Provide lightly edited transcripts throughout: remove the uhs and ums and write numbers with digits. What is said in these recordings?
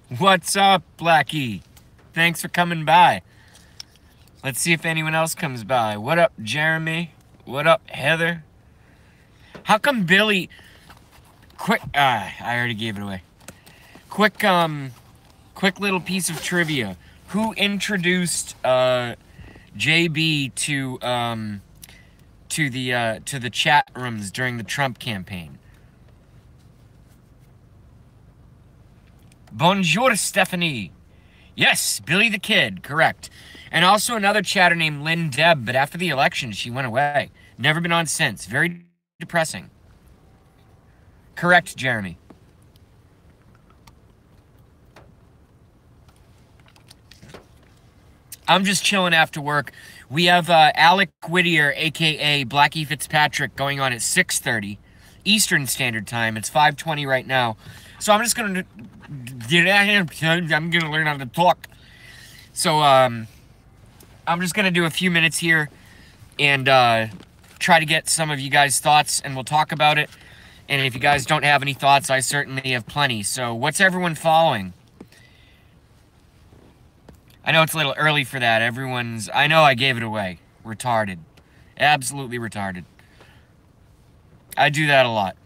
What's up, Blackie? Thanks for coming by. Let's see if anyone else comes by. What up, Jeremy? What up, Heather? How come Billy... I already gave it away. Quick little piece of trivia. Who introduced, JB to the chat rooms during the Trump campaign? Bonjour, Stephanie. Yes, Billy the Kid, correct. And also another chatter named Lynn Deb, but after the election, she went away. Never been on since. Very depressing. Correct, Jeremy. I'm just chilling after work. We have Alec Whittier, a.k.a. Blackie Fitzpatrick, going on at 6:30 Eastern Standard Time. It's 5:20 right now. So I'm just going to get out here. I'm going to learn how to talk. So I'm just going to do a few minutes here and try to get some of you guys' thoughts, and we'll talk about it. And if you guys don't have any thoughts, I certainly have plenty. So what's everyone following? I know it's a little early for that. I know I gave it away. Retarded. Absolutely retarded. I do that a lot.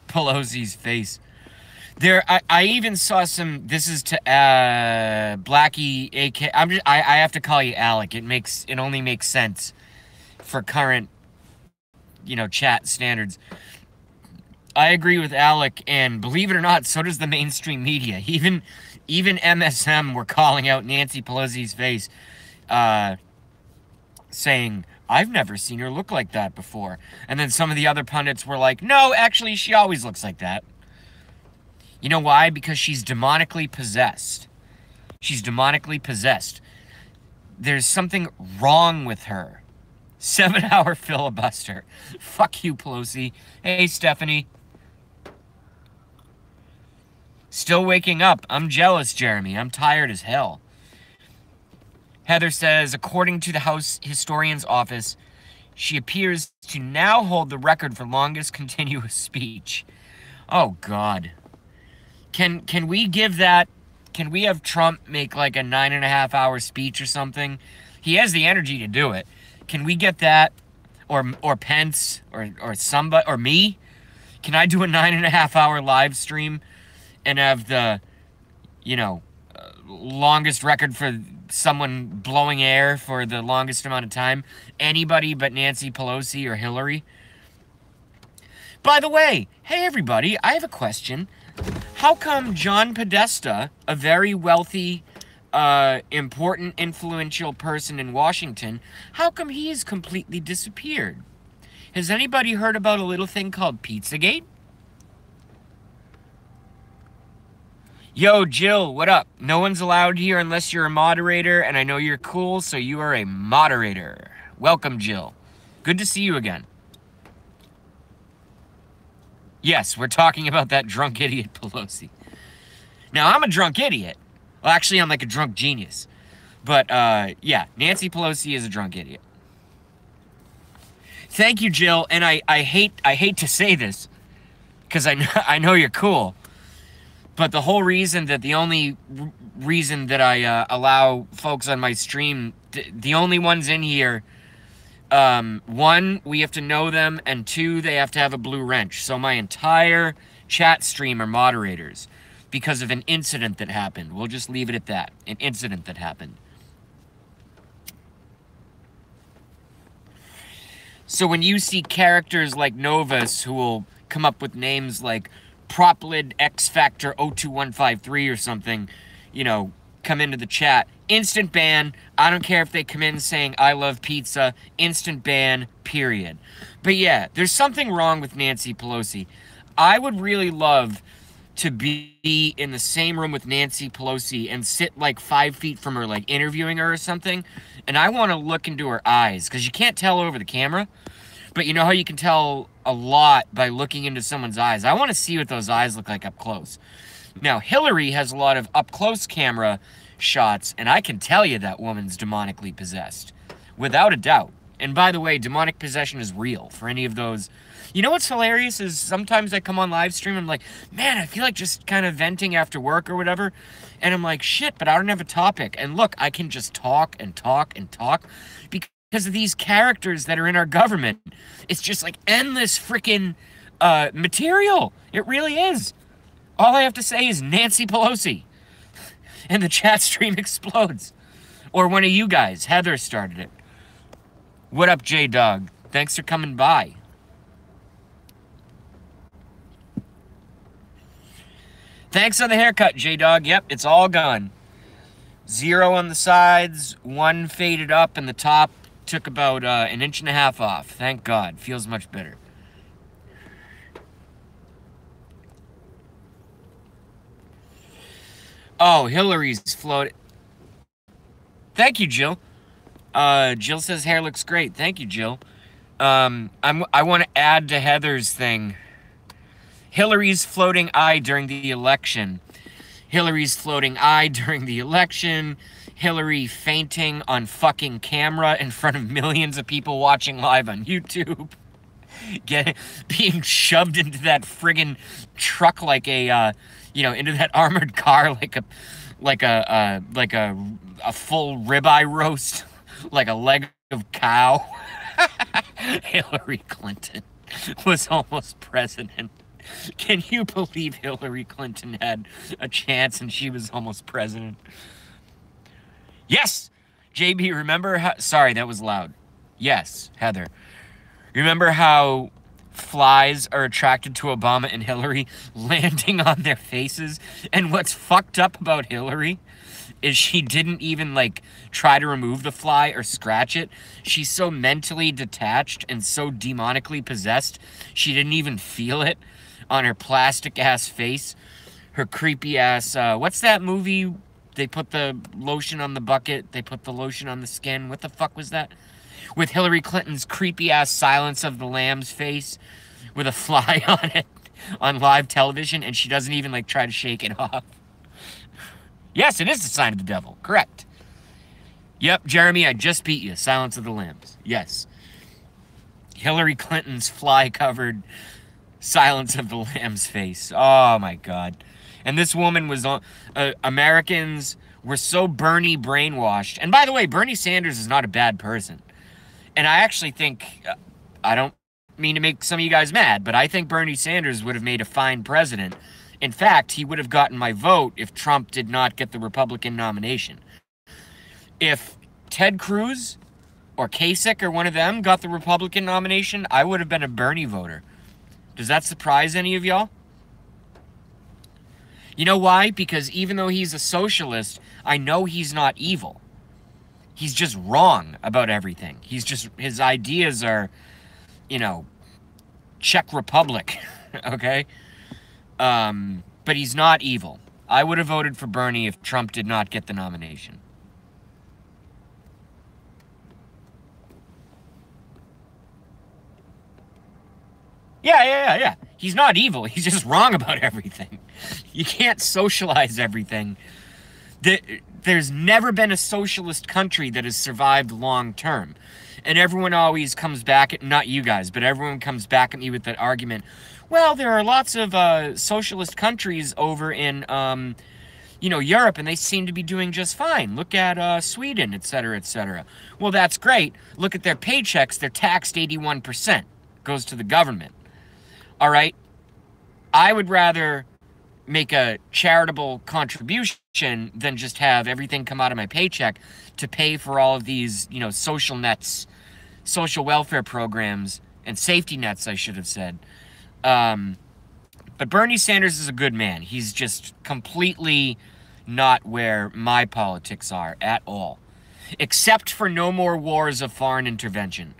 Pelosi's face. I even saw some. This is to Blackie, AK. I have to call you Alec. It only makes sense for current, chat standards. I agree with Alec, and believe it or not, so does the mainstream media. Even MSM were calling out Nancy Pelosi's face, saying, I've never seen her look like that before. And then some of the other pundits were like, no, actually, she always looks like that. You know why? Because she's demonically possessed. She's demonically possessed. There's something wrong with her. 7-hour filibuster. Fuck you, Pelosi. Hey, Stephanie. Still waking up. I'm jealous, Jeremy. I'm tired as hell. Heather says, according to the House Historian's Office, she appears to now hold the record for longest continuous speech. Oh, God. Can we give that... Can we have Trump make like a 9.5-hour speech or something? He has the energy to do it. Can we get that? Or Pence? Or somebody? Or me? Can I do a 9.5-hour live stream and have the, longest record for someone blowing air for the longest amount of time? Anybody but Nancy Pelosi or Hillary? By the way, hey everybody, I have a question. How come John Podesta, a very wealthy, important, influential person in Washington, how come he has completely disappeared? Has anybody heard about a little thing called Pizzagate? Yo, Jill, what up? No one's allowed here unless you're a moderator, and I know you're cool, so you are a moderator. Welcome, Jill. Good to see you again. Yes, we're talking about that drunk idiot Pelosi. Now, I'm a drunk idiot. Well, actually, I'm like a drunk genius. But, yeah, Nancy Pelosi is a drunk idiot. Thank you, Jill, and I hate to say this, because I know you're cool. But the whole reason that the only reason that I allow folks on my stream, the only ones in here, one, we have to know them, and two, they have to have a blue wrench. So my entire chat stream are moderators because of an incident that happened. We'll just leave it at that. An incident that happened. So when you see characters like Novus who will come up with names like Proplid X Factor 02153 or something, come into the chat, instant ban. I don't care if they come in saying I love pizza, instant ban, period. But yeah, there's something wrong with Nancy Pelosi. I would really love to be in the same room with Nancy Pelosi and sit like 5 feet from her, like interviewing her or something, and I want to look into her eyes, because you can't tell over the camera, but you know how you can tell a lot by looking into someone's eyes? I want to see what those eyes look like up close. Now, Hillary has a lot of up-close camera shots, and I can tell you that woman's demonically possessed. without a doubt. And by the way, demonic possession is real for any of those. You know what's hilarious is sometimes I come on live stream and I'm like, man, I feel like just kind of venting after work or whatever. And I'm like, shit, but I don't have a topic. And look, I can just talk and talk and talk because of these characters that are in our government. It's just like endless freaking material. It really is. All I have to say is Nancy Pelosi. And the chat stream explodes. Or one of you guys, Heather, started it. What up, J-Dog? Thanks for coming by. Thanks on the haircut, J-Dog. Yep, it's all gone. 0 on the sides, 1 faded up, and the top took about an inch and a half off. Thank God. Feels much better. Oh, Hillary's floating. Thank you, Jill. Jill says hair looks great. Thank you, Jill. I want to add to Heather's thing. Hillary's floating eye during the election. Hillary's floating eye during the election. Hillary fainting on fucking camera in front of millions of people watching live on YouTube. Being shoved into that friggin' truck like a, into that armored car like a full ribeye roast, like a leg of cow. Hillary Clinton was almost president. Can you believe Hillary Clinton had a chance and she was almost president? Yes! JB, remember how... Sorry, that was loud. Yes, Heather. Remember how flies are attracted to Obama and Hillary landing on their faces? And what's fucked up about Hillary is she didn't even, try to remove the fly or scratch it. She's so mentally detached and so demonically possessed, she didn't even feel it on her plastic-ass face. Her creepy-ass... what's that movie? They put the lotion on the bucket. They put the lotion on the skin. What the fuck was that? With Hillary Clinton's creepy-ass Silence of the Lambs face with a fly on it on live television, and she doesn't even, try to shake it off. Yes, it is the sign of the devil. Correct. Yep, Jeremy, I just beat you. Silence of the Lambs. Yes. Hillary Clinton's fly-covered Silence of the Lambs face. Oh, my God. And this woman was on... Americans were so Bernie brainwashed. And by the way, Bernie Sanders is not a bad person. And I actually think... I don't mean to make some of you guys mad, but I think Bernie Sanders would have made a fine president. In fact, he would have gotten my vote if Trump did not get the Republican nomination. If Ted Cruz or Kasich or one of them got the Republican nomination, I would have been a Bernie voter. Does that surprise any of y'all? You know why? Because even though he's a socialist, I know he's not evil. He's just wrong about everything. His ideas are, Czech Republic, okay? But he's not evil. I would have voted for Bernie if Trump did not get the nomination. Yeah. He's not evil. He's just wrong about everything. You can't socialize everything. There's never been a socialist country that has survived long term. And everyone always comes back, not you guys, but everyone comes back at me with that argument. Well, there are lots of socialist countries over in, Europe, and they seem to be doing just fine. Look at Sweden, etc., etc. Well, that's great. Look at their paychecks. They're taxed 81%. Goes to the government. All right? I would rather make a charitable contribution than just have everything come out of my paycheck to pay for all of these, social nets, social welfare programs, and safety nets, I should have said. But Bernie Sanders is a good man. He's just completely not where my politics are at all. Except for no more wars of foreign intervention.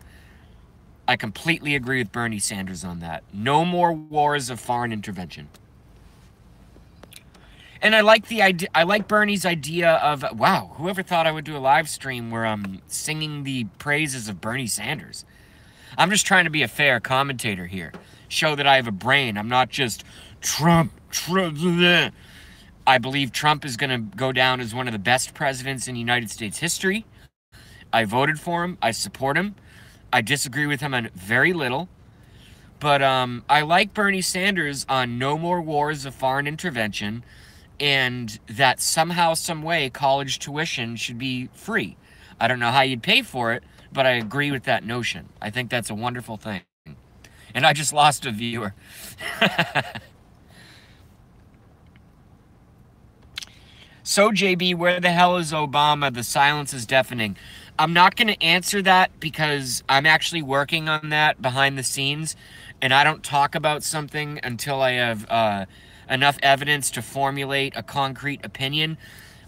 I completely agree with Bernie Sanders on that. No more wars of foreign intervention. And I like the idea. I like Bernie's idea of, wow, whoever thought I would do a live stream where I'm singing the praises of Bernie Sanders. I'm just trying to be a fair commentator here. Show that I have a brain. I'm not just Trump. Bleh. I believe Trump is going to go down as one of the best presidents in United States history. I voted for him. I support him. I disagree with him on very little. But I like Bernie Sanders on no more wars of foreign intervention, and that somehow, some way, college tuition should be free. I don't know how you'd pay for it, but I agree with that notion. I think that's a wonderful thing. And I just lost a viewer. So, JB, where the hell is Obama? The silence is deafening. I'm not going to answer that because I'm actually working on that behind the scenes, and I don't talk about something until I have enough evidence to formulate a concrete opinion.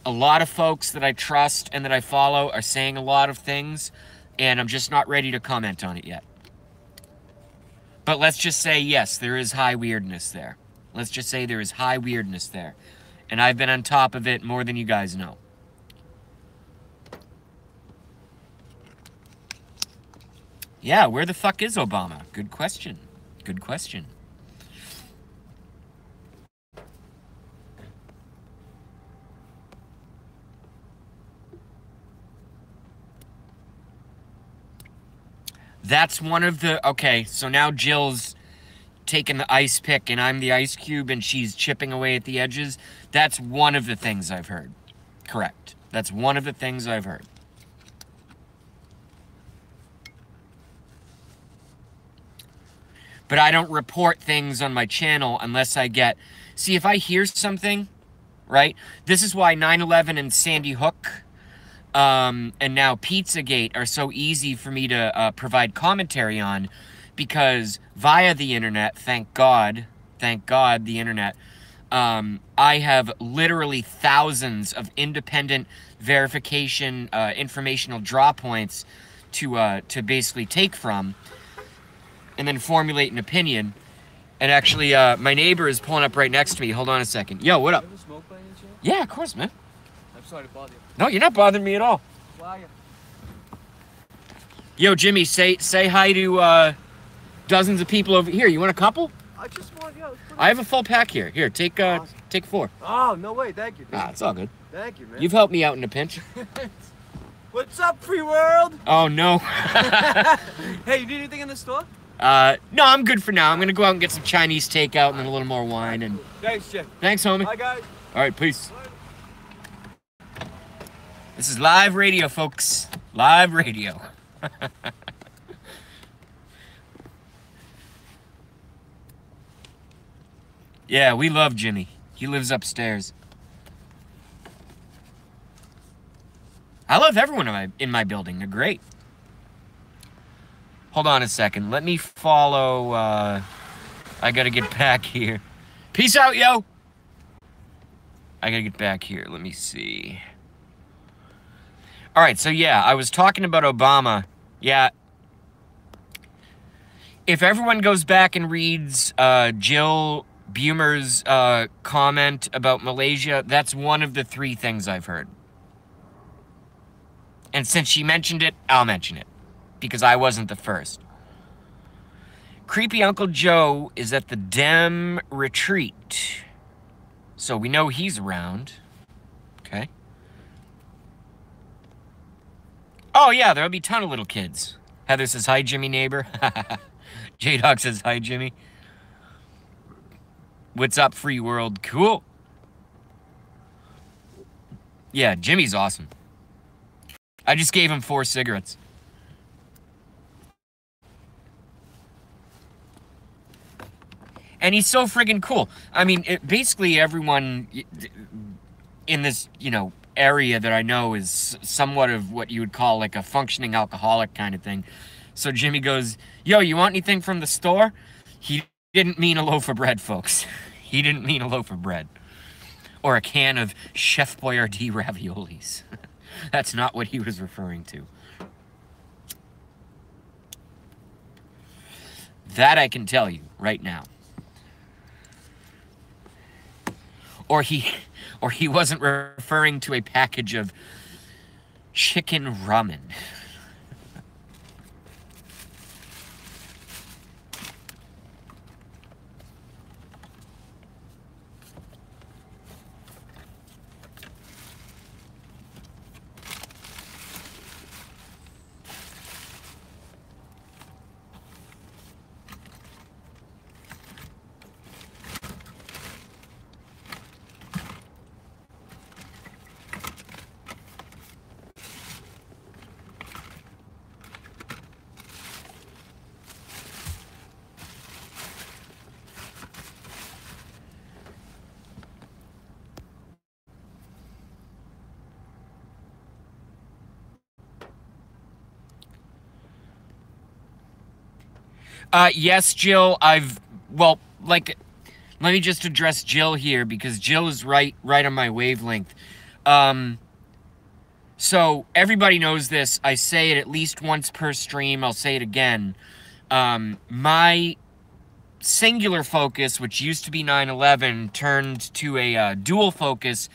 A lot of folks that I trust and that I follow are saying a lot of things, and I'm just not ready to comment on it yet. But let's just say, yes, there is high weirdness there. Let's just say there is high weirdness there. And I've been on top of it more than you guys know. Yeah, where the fuck is Obama? Good question. Good question. That's one of the... Okay, so now Jill's taking the ice pick and I'm the ice cube and she's chipping away at the edges. That's one of the things I've heard. Correct. That's one of the things I've heard. But I don't report things on my channel unless I get... See, if I hear something, right? This is why 9/11 and Sandy Hook and now Pizzagate are so easy for me to provide commentary on, because via the internet, thank God, the internet, I have literally thousands of independent verification informational draw points to basically take from and then formulate an opinion. And actually, my neighbor is pulling up right next to me. Hold on a second. Yo, what up? You ever smoke by any chance? Yeah, of course, man. I'm sorry to bother you. No, you're not bothering me at all. Why? Yo, Jimmy, say hi to dozens of people over here. You want a couple? I just want, yeah. I have a full pack here. Here, take Awesome. take 4. Oh, no way. Thank you. Ah, it's all good. Thank you, man. You've helped me out in a pinch. What's up, free world? Oh, no. Hey, you need anything in the store? No, I'm good for now. I'm going to go out and get some Chinese takeout and then a little more wine. And Thanks, Jim. thanks, homie. Bye, guys. All right, peace. This is live radio, folks. Live radio. Yeah, we love Jimmy. He lives upstairs. I love everyone in my building. They're great. Hold on a second. Let me follow. I gotta get back here. Peace out, yo. I gotta get back here. Let me see. All right, so yeah, I was talking about Obama. Yeah. If everyone goes back and reads Jill Bumer's comment about Malaysia, that's one of the 3 things I've heard. And since she mentioned it, I'll mention it, because I wasn't the first. Creepy Uncle Joe is at the Dem retreat, so we know he's around. Okay. Oh yeah, there'll be a ton of little kids. Heather says, hi, Jimmy neighbor. J-Dog says, hi, Jimmy. What's up, free world? Cool. Yeah, Jimmy's awesome. I just gave him 4 cigarettes. And he's so friggin' cool. I mean, basically everyone in this, area that I know is somewhat of what you would call like a functioning alcoholic kind of thing. So Jimmy goes, yo, you want anything from the store? He didn't mean a loaf of bread, folks. He didn't mean a loaf of bread. Or a can of Chef Boyardee raviolis. That's not what he was referring to. That I can tell you right now. Or he wasn't referring to a package of chicken ramen. Yes, Jill, well, like, let me just address Jill here because Jill is right on my wavelength. Um, so everybody knows this. I say it at least once per stream. I'll say it again. My singular focus, which used to be 9/11, turned to a dual focus,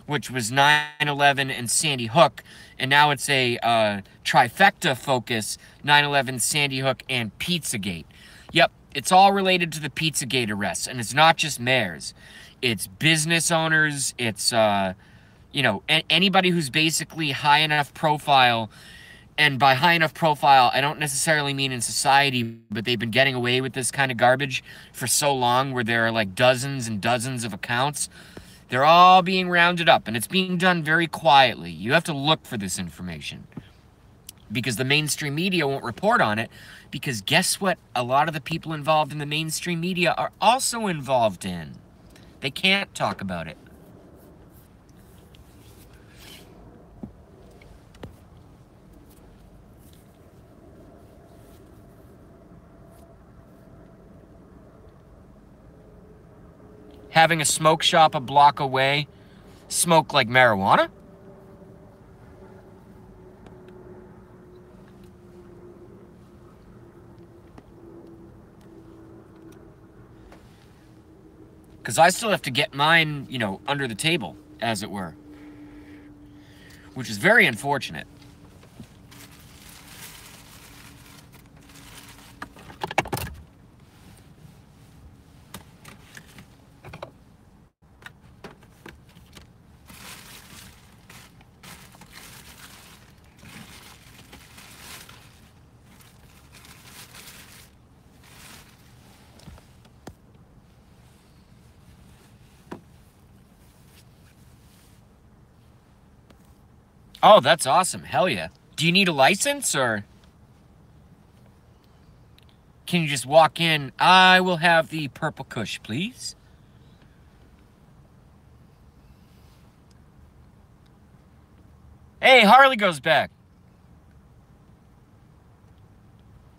which was 9/11 and Sandy Hook, and now it's a trifecta focus, 9/11, Sandy Hook, and Pizzagate. Yep, it's all related to the Pizzagate arrests, and it's not just mayors. It's business owners, it's, anybody who's basically high enough profile. And by high enough profile, I don't necessarily mean in society, but they've been getting away with this kind of garbage for so long where there are like dozens and dozens of accounts. They're all being rounded up, and it's being done very quietly. You have to look for this information because the mainstream media won't report on it, because guess what a lot of the people involved in the mainstream media are also involved in? They can't talk about it. Having a smoke shop a block away, smoke like marijuana? Because I still have to get mine, under the table, as it were. Which is very unfortunate. Oh, that's awesome. Hell yeah. Do you need a license, or can you just walk in? I will have the purple kush, please. Hey, Harley goes back.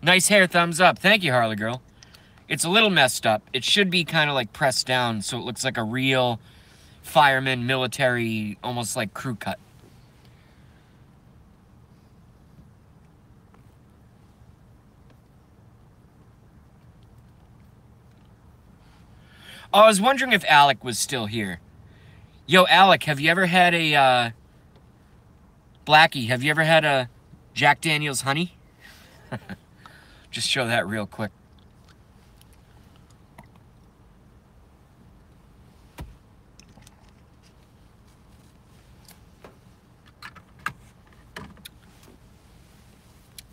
Nice hair, thumbs up. Thank you, Harley girl. It's a little messed up. It should be kind of like pressed down so it looks like a real fireman, military, almost like crew cut. Oh, I was wondering if Alec was still here. Yo, Alec, have you ever had a, Blackie, have you ever had a Jack Daniels honey? Just show that real quick.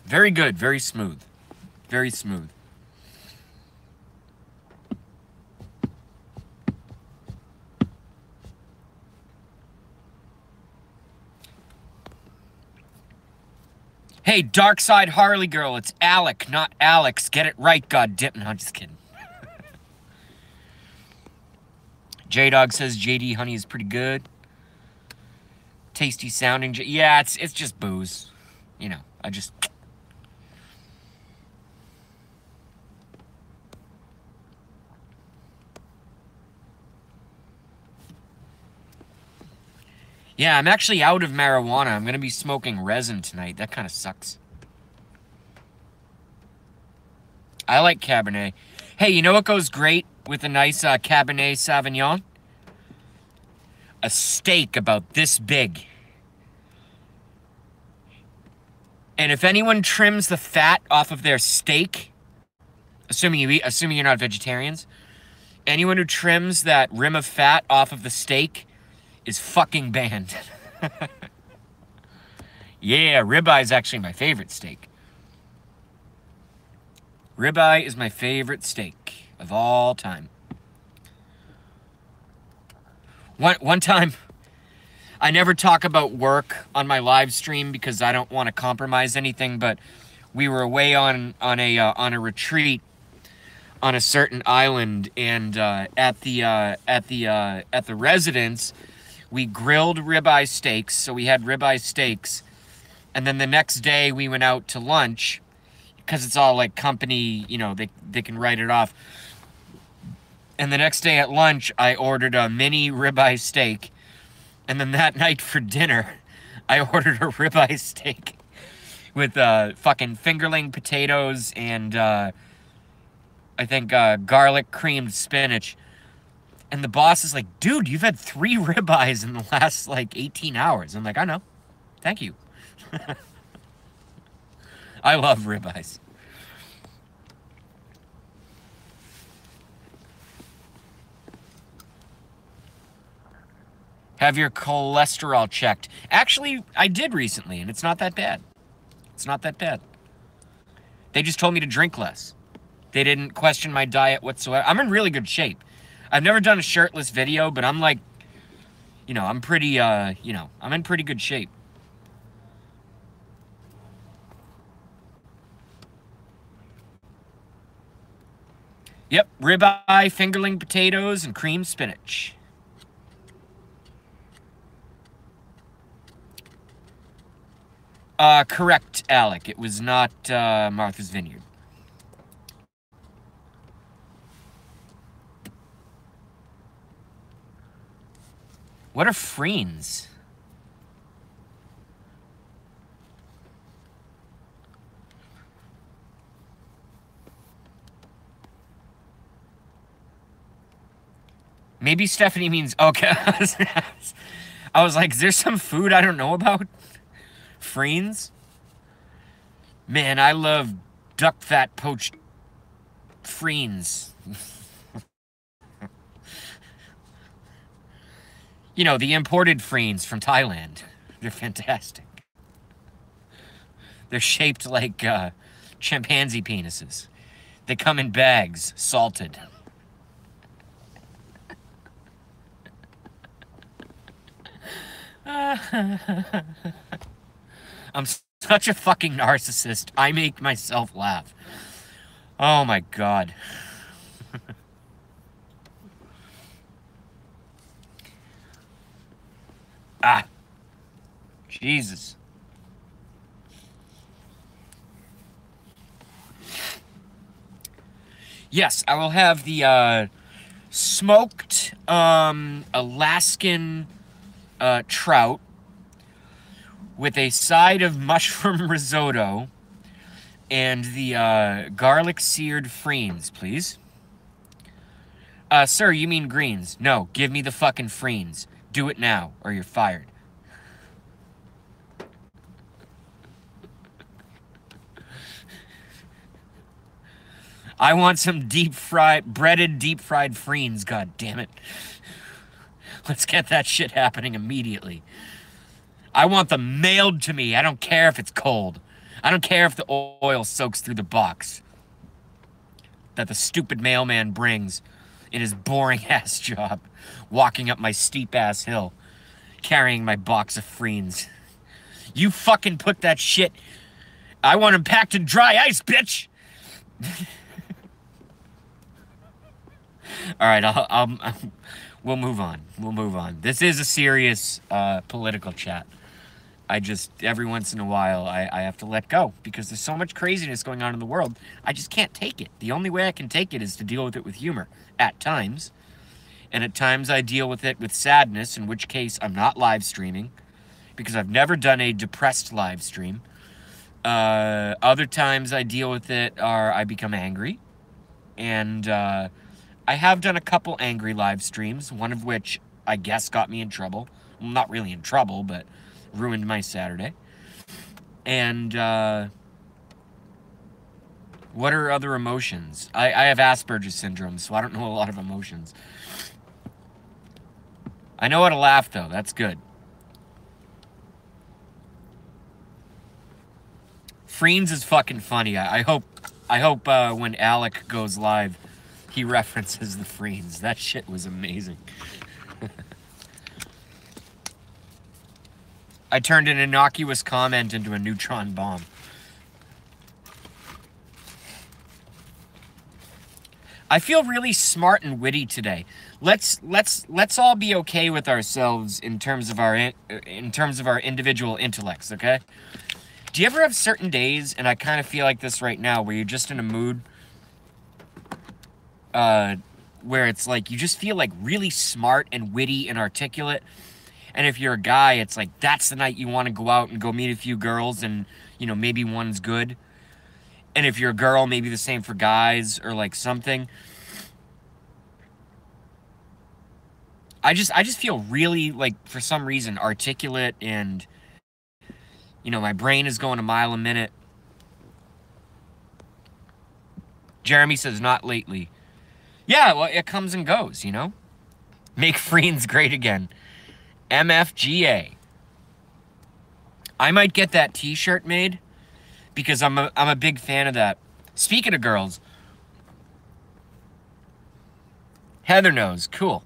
Very good, very smooth. Very smooth. Hey, Dark Side Harley girl, it's Alec, not Alex. Get it right, goddamn. No, I'm just kidding. J-Dog says JD honey is pretty good. Tasty sounding. Yeah, it's just booze. I just... Yeah, I'm actually out of marijuana. I'm going to be smoking resin tonight. That kind of sucks. I like Cabernet. Hey, you know what goes great with a nice Cabernet Sauvignon? A steak about this big. And if anyone trims the fat off of their steak, assuming you're not vegetarians, anyone who trims that rim of fat off of the steak is fucking banned. Yeah, ribeye is actually my favorite steak. Ribeye is my favorite steak of all time. One time, I never talk about work on my live stream because I don't want to compromise anything, but we were away on a retreat on a certain island, and at the residence, we grilled ribeye steaks. So we had ribeye steaks, and then the next day we went out to lunch, because it's all like company, you know, they can write it off. And the next day at lunch, I ordered a mini ribeye steak. And then that night for dinner, I ordered a ribeye steak with fucking fingerling potatoes and I think garlic creamed spinach. And the boss is like, dude, you've had 3 ribeyes in the last like 18 hours. I'm like, I know. Thank you. I love ribeyes. Have your cholesterol checked. Actually, I did recently, and it's not that bad. It's not that bad. They just told me to drink less. They didn't question my diet whatsoever. I'm in really good shape. I've never done a shirtless video, but I'm like, you know, I'm pretty, you know, I'm in pretty good shape. Yep, ribeye, fingerling potatoes, and cream spinach. Correct, Alec. It was not Martha's Vineyard. What are freens? Maybe Stephanie means, okay. I was like, is there some food I don't know about? Freens? Man, I love duck fat poached freens. You know, the imported freens from Thailand. They're fantastic. They're shaped like chimpanzee penises. They come in bags, salted. I'm such a fucking narcissist. I make myself laugh. Oh my God. Ah. Jesus. Yes, I will have the smoked Alaskan trout with a side of mushroom risotto and the garlic seared freens, please. Sir, you mean greens? No, give me the fucking freens. Do it now, or you're fired. I want some breaded deep fried freens, god damn it. Let's get that shit happening immediately. I want them mailed to me. I don't care if it's cold. I don't care if the oil soaks through the box that the stupid mailman brings in his boring-ass job, walking up my steep-ass hill, carrying my box of freens. You fucking put that shit... I want them packed in dry ice, bitch! Alright, we'll move on. We'll move on. This is a serious political chat. Every once in a while, I have to let go because there's so much craziness going on in the world. I just can't take it. The only way I can take it is to deal with it with humor at times. And at times I deal with it with sadness, in which case I'm not live streaming because I've never done a depressed live stream. Other times I deal with it or I become angry. And I have done a couple angry live streams, one of which I guess got me in trouble. Well, not really in trouble, but ruined my Saturday. And what are other emotions? I have Asperger's syndrome, so I don't know a lot of emotions. I know how to laugh, though. That's good. Freens is fucking funny. I hope when Alec goes live, he references the Freens. That shit was amazing. I turned an innocuous comment into a neutron bomb. I feel really smart and witty today. Let's all be okay with ourselves in terms of our individual intellects, okay? Do you ever have certain days, and I kind of feel like this right now, where you're just in a mood where it's like you just feel like really smart and witty and articulate, and if you're a guy, it's like that's the night you want to go out and go meet a few girls, and you know, maybe one's good, and if you're a girl, maybe the same for guys or like something. I just feel really like, for some reason, articulate, and you know, my brain is going a mile a minute. Jeremy says not lately. Yeah, well, it comes and goes, you know? Make friends great again. MFGA. I might get that t-shirt made because I'm a big fan of that. Speaking of girls, Heather knows. Cool.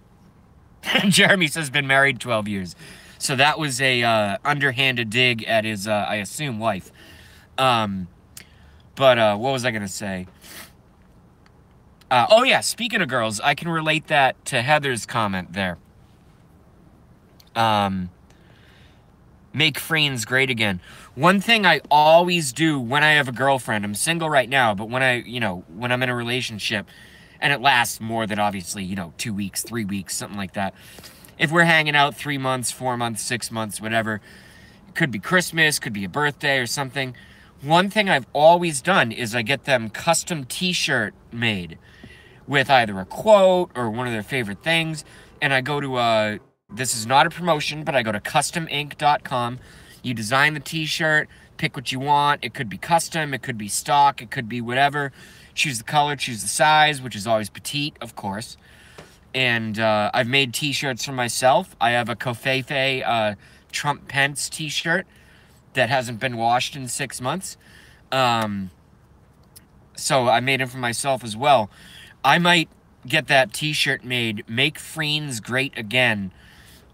Jeremy says been married 12 years. So that was a underhanded dig at his, I assume, wife. But what was I going to say? Oh, yeah, speaking of girls, I can relate that to Heather's comment there. Make friends great again. One thing I always do when I have a girlfriend, I'm single right now, but when when I'm in a relationship, and it lasts more than, obviously, 2 weeks, 3 weeks, something like that. If we're hanging out 3 months, 4 months, 6 months, whatever, it could be Christmas, could be a birthday or something. One thing I've always done is I get them custom t-shirt made with either a quote or one of their favorite things. And I go to, this is not a promotion, but I go to customink.com. You design the t-shirt, pick what you want. It could be custom, it could be stock, it could be whatever. Choose the color, choose the size, which is always petite, of course. And I've made t-shirts for myself. I have a Covfefe Trump Pence t-shirt that hasn't been washed in 6 months. So I made it for myself as well. I might get that t-shirt made, Make Friends Great Again,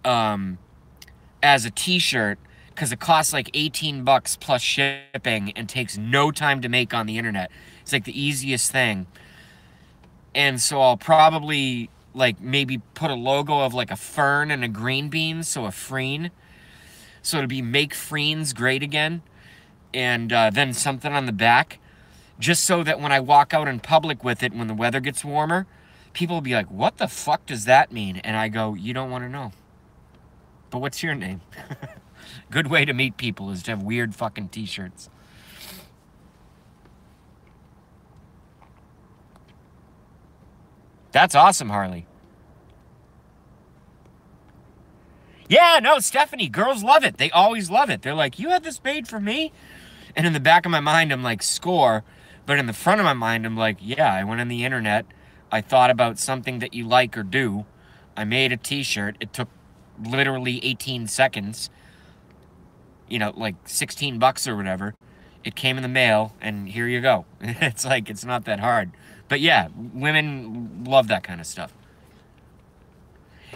as a t-shirt, because it costs like $18 plus shipping and takes no time to make on the internet. It's like the easiest thing. And so I'll probably like maybe put a logo of like a fern and a green bean, so a freen. So it'll be Make Friends Great Again. And then something on the back, just so that when I walk out in public with it, when the weather gets warmer, people will be like, what the fuck does that mean? And I go, you don't want to know. But what's your name? Good way to meet people is to have weird fucking t-shirts. That's awesome, Harley. Yeah, no, Stephanie, girls love it. They always love it. They're like, you had this made for me? And in the back of my mind, I'm like, score. But in the front of my mind, I'm like, yeah, I went on the internet. I thought about something that you like or do. I made a t-shirt. It took literally 18 seconds. Like $16 or whatever. It came in the mail, and here you go. It's like, it's not that hard. But yeah, women love that kind of stuff.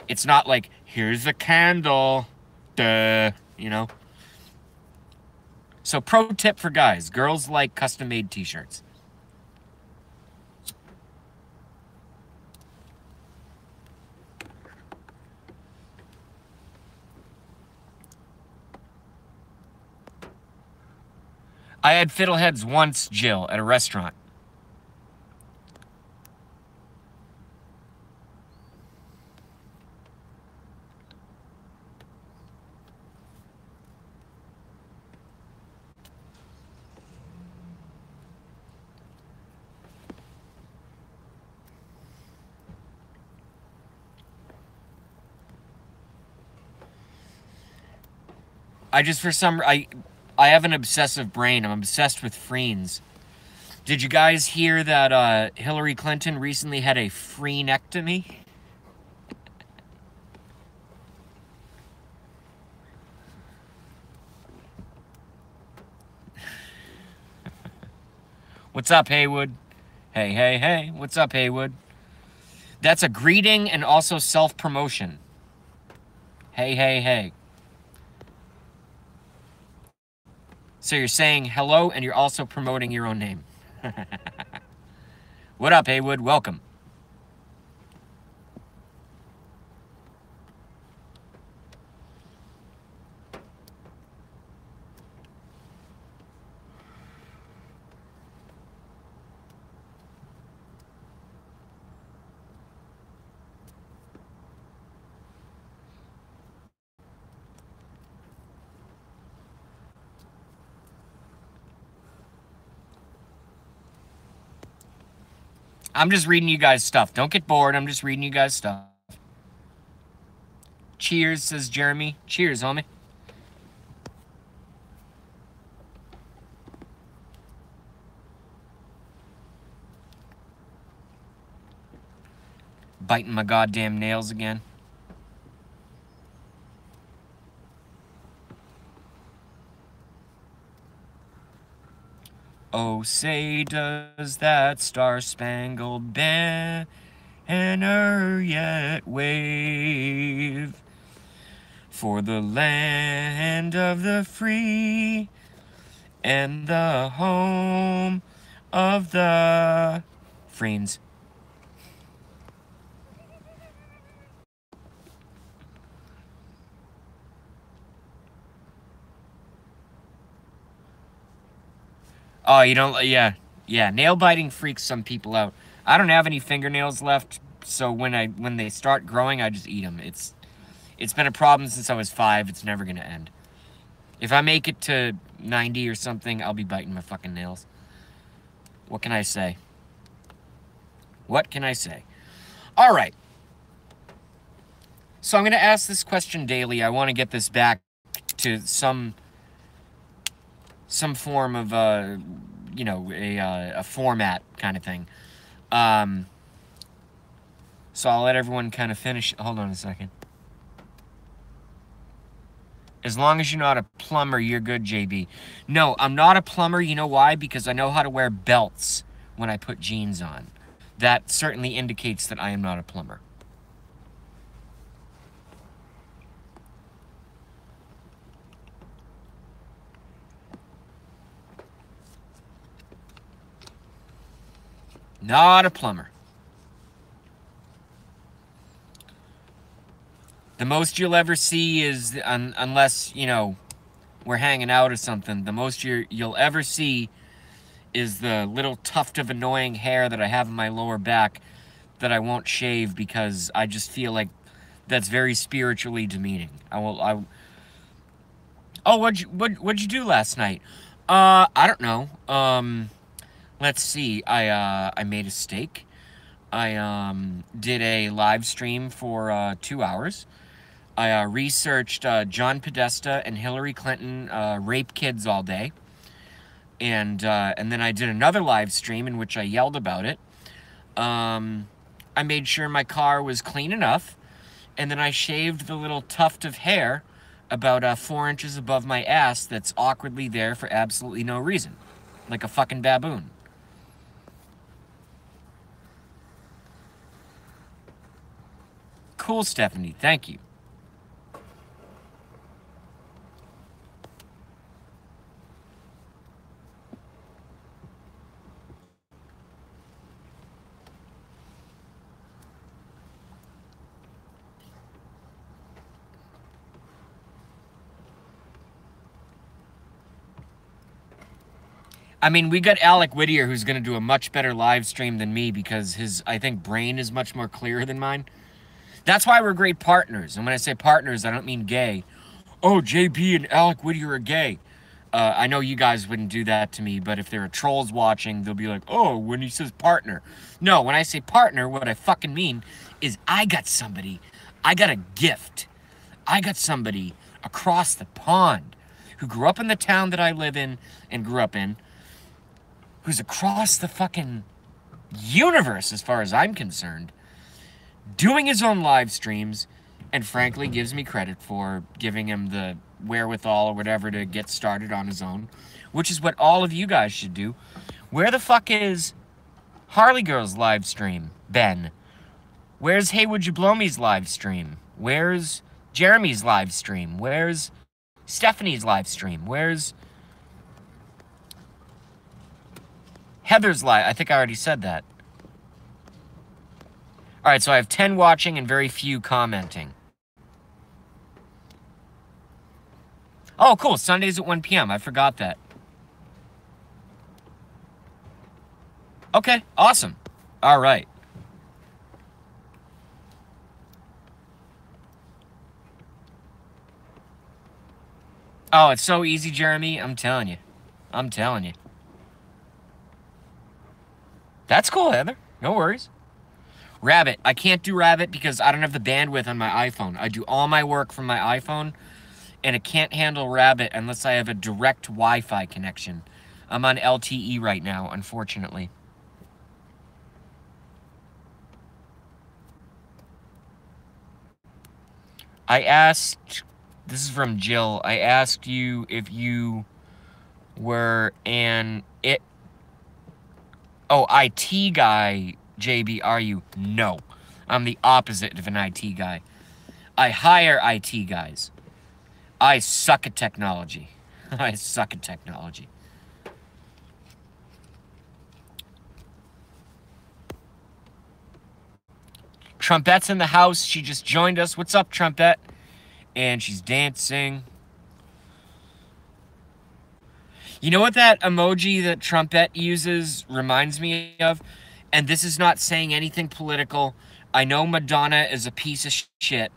It's not like, here's a candle, duh, So pro tip for guys, girls like custom-made t-shirts. I had fiddleheads once, Jill, at a restaurant. I have an obsessive brain. I'm obsessed with friends. Did you guys hear that Hillary Clinton recently had a freenectomy? What's up, Haywood? Hey, hey, hey. What's up, Haywood? That's a greeting and also self-promotion. Hey, hey, hey. So you're saying hello and you're also promoting your own name. What up, Haywood? Welcome. I'm just reading you guys stuff. Don't get bored. I'm just reading you guys stuff. Cheers, says Jeremy. Cheers, homie. Biting my goddamn nails again. Oh, say does that star-spangled banner yet wave for the land of the free and the home of the Friends. Oh, you don't, yeah. Yeah, nail biting freaks some people out. I don't have any fingernails left, so when they start growing, I just eat them. It's been a problem since I was 5. It's never gonna end. If I make it to 90 or something, I'll be biting my fucking nails. What can I say? What can I say? All right. So I'm gonna ask this question daily. I want to get this back to some form of you know, a format kind of thing. So I'll let everyone kind of finish. Hold on a second. As long as you're not a plumber, you're good, JB. No, I'm not a plumber. You know why? Because I know how to wear belts when I put jeans on. That certainly indicates that I am not a plumber. Not a plumber. The most you'll ever see is, unless, you know, we're hanging out or something, the most you'll ever see is the little tuft of annoying hair that I have in my lower back that I won't shave because I just feel like that's very spiritually demeaning. Oh, what'd you do last night? I don't know. Let's see. I made a steak. I did a live stream for 2 hours. I researched John Podesta and Hillary Clinton rape kids all day. And then I did another live stream in which I yelled about it. I made sure my car was clean enough. And then I shaved the little tuft of hair about 4 inches above my ass that's awkwardly there for absolutely no reason. Like a fucking baboon. Cool, Stephanie. Thank you. I mean, we got Alec Whittier, who's going to do a much better live stream than me because his, I think, brain is much more clear than mine. That's why we're great partners. And when I say partners, I don't mean gay. Oh, JB and Alec Whittier are gay. I know you guys wouldn't do that to me, but if there are trolls watching, they'll be like, oh, when he says partner. No, when I say partner, what I fucking mean is I got somebody, I got a gift. I got somebody across the pond who grew up in the town that I live in and grew up in, who's across the fucking universe as far as I'm concerned, doing his own live streams, and frankly gives me credit for giving him the wherewithal or whatever to get started on his own, which is what all of you guys should do. Where the fuck is Harley Girl's live stream, Ben? Where's Hey Would You Blow Me's live stream? Where's Jeremy's live stream? Where's Stephanie's live stream? Where's Heather's live? I think I already said that. All right, so I have 10 watching and very few commenting. Oh, cool. Sundays at 1 p.m. I forgot that. Okay, awesome. All right. Oh, it's so easy, Jeremy. I'm telling you. I'm telling you. That's cool, Heather. No worries. Rabbit. I can't do Rabbit because I don't have the bandwidth on my iPhone. I do all my work from my iPhone, and it can't handle Rabbit unless I have a direct Wi-Fi connection. I'm on LTE right now, unfortunately. I asked, this is from Jill, I asked you if you were an IT guy, JB, are you? No. I'm the opposite of an IT guy. I hire IT guys. I suck at technology. I suck at technology. Trumpet's in the house. She just joined us. What's up, Trumpet? And she's dancing. You know what that emoji that Trumpet uses reminds me of? And this is not saying anything political. I know Madonna is a piece of shit.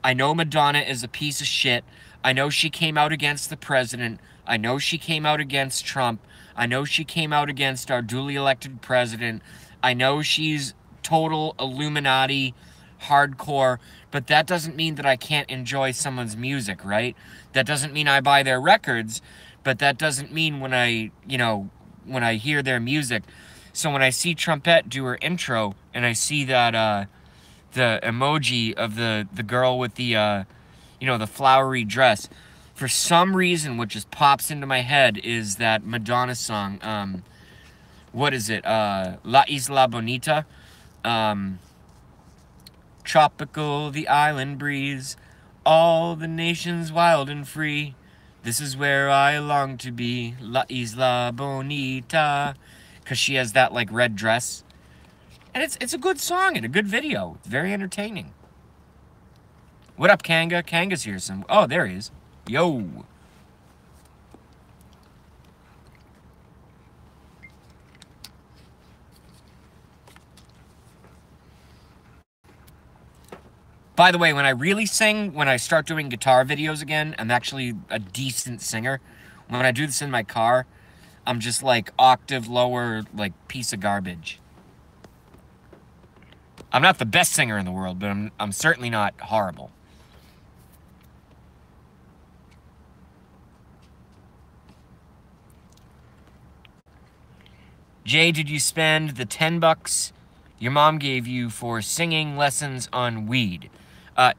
I know Madonna is a piece of shit. I know she came out against the president. I know she came out against Trump. I know she came out against our duly elected president. I know she's total Illuminati, hardcore, but that doesn't mean that I can't enjoy someone's music, right? That doesn't mean I buy their records, but that doesn't mean when I hear their music. So when I see Trumpet do her intro and I see that the emoji of the girl with the the flowery dress, for some reason what just pops into my head is that Madonna song, what is it, La Isla Bonita, tropical the island breeze, all the nations wild and free, this is where I long to be, La Isla Bonita, because she has that like red dress, and it's a good song and a good video. It's very entertaining. What up, Kanga? Kanga's here. Oh, there he is. Yo. By the way, when I really sing, when I start doing guitar videos again, I'm actually a decent singer. When I do this in my car, I'm just like octave lower, like piece of garbage. I'm not the best singer in the world, but I'm certainly not horrible. Jay, did you spend the $10 your mom gave you for singing lessons on weed?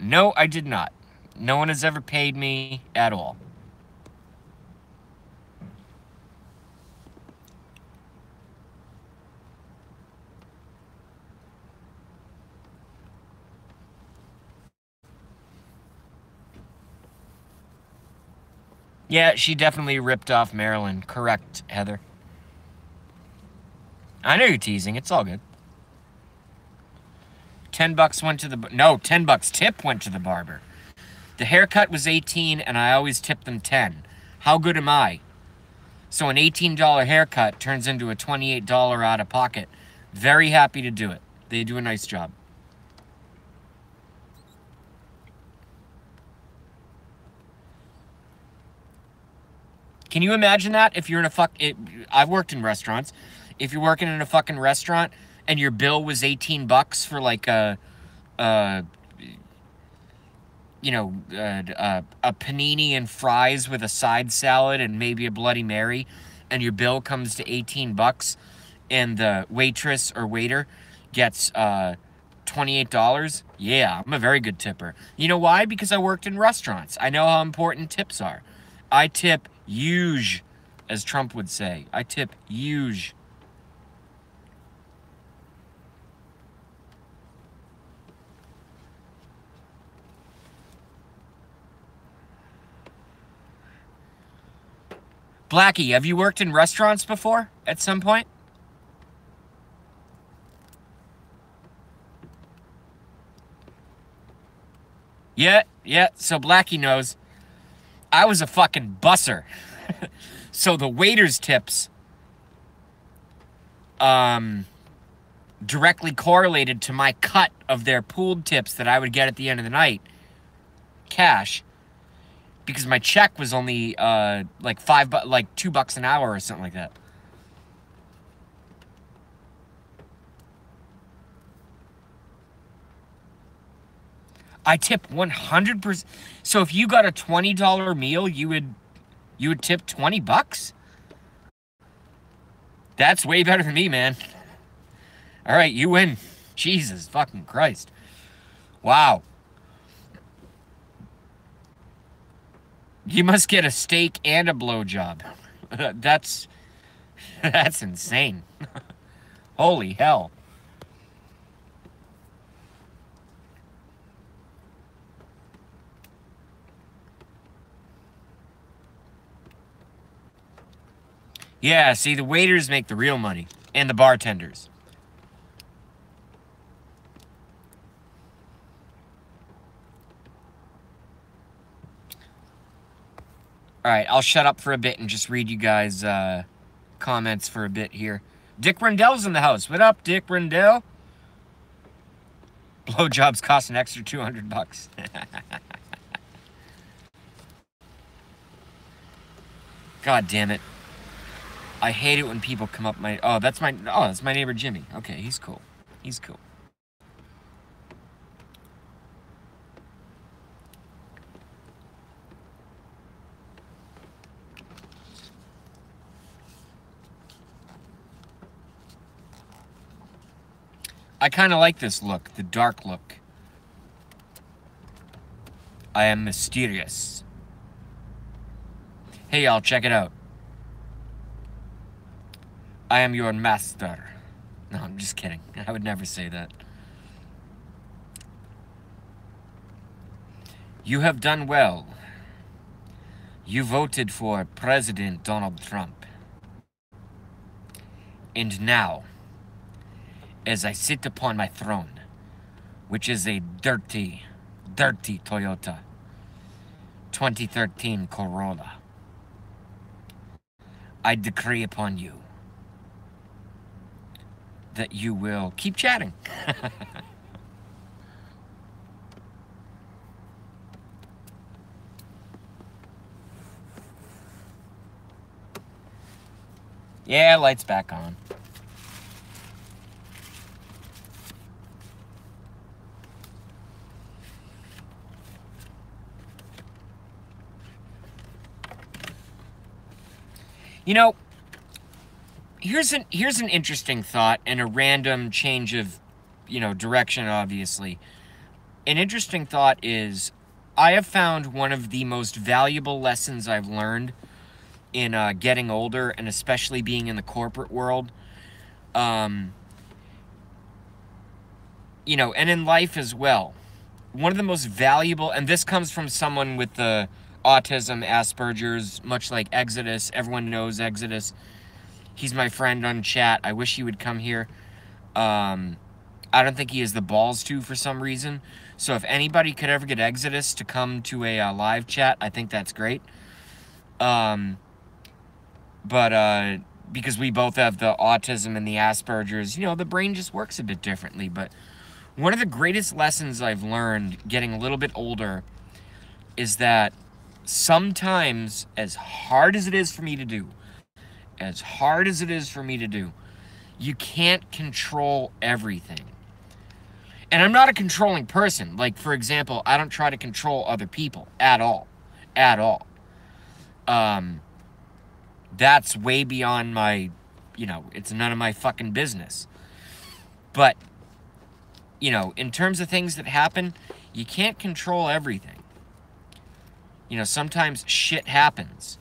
No, I did not. No one has ever paid me at all. Yeah, she definitely ripped off Marilyn. Correct, Heather. I know you're teasing. It's all good. $10 went to the... No, $10 tip went to the barber. The haircut was $18, and I always tip them $10. How good am I? So an $18 haircut turns into a $28 out of pocket. Very happy to do it. They do a nice job. Can you imagine that? If you're in a I've worked in restaurants. If you're working in a fucking restaurant and your bill was $18 for like a panini and fries with a side salad and maybe a Bloody Mary, and your bill comes to $18, and the waitress or waiter gets $28, yeah, I'm a very good tipper. You know why? Because I worked in restaurants. I know how important tips are. I tip huge, as Trump would say. I tip huge. Blackie, have you worked in restaurants before at some point? Yeah, so Blackie knows. I was a fucking busser. So the waiter's tips directly correlated to my cut of their pooled tips that I would get at the end of the night. Cash. Because my check was only like $2 an hour or something like that. I tip 100%. So if you got a $20 meal, you would tip 20 bucks? That's way better than me, man. All right, you win. Jesus fucking Christ. Wow. You must get a steak and a blowjob. That's insane. Holy hell. Yeah, see, the waiters make the real money. And the bartenders. Alright, I'll shut up for a bit and just read you guys' comments for a bit here. Dick Rendell's in the house. What up, Dick Rendell? Blowjobs cost an extra 200 bucks. God damn it. I hate it when people come up my... Oh, that's my neighbor Jimmy. Okay, he's cool. He's cool. I kind of like this look, the dark look. I am mysterious. Hey, y'all, check it out. I am your master. No, I'm just kidding. I would never say that. You have done well. You voted for President Donald Trump. And now, as I sit upon my throne, which is a dirty, dirty Toyota 2013 Corolla, I decree upon you that you will keep chatting. Yeah, light's back on. You know, here's an interesting thought and a random change of, direction, obviously. An interesting thought is, I have found one of the most valuable lessons I've learned in getting older, and especially being in the corporate world, and in life as well. One of the most valuable, and this comes from someone with the autism, Asperger's, much like Exodus. Everyone knows Exodus. He's my friend on chat. I wish he would come here. I don't think he has the balls to for some reason. So if anybody could ever get Exodus to come to a live chat, I think that's great. But because we both have the autism and the Asperger's, the brain just works a bit differently. But one of the greatest lessons I've learned getting a little bit older is that sometimes, as hard as it is for me to do, you can't control everything. And I'm not a controlling person. Like, for example, I don't try to control other people at all. At all. That's way beyond my, it's none of my fucking business. But, in terms of things that happen, you can't control everything. Sometimes shit happens.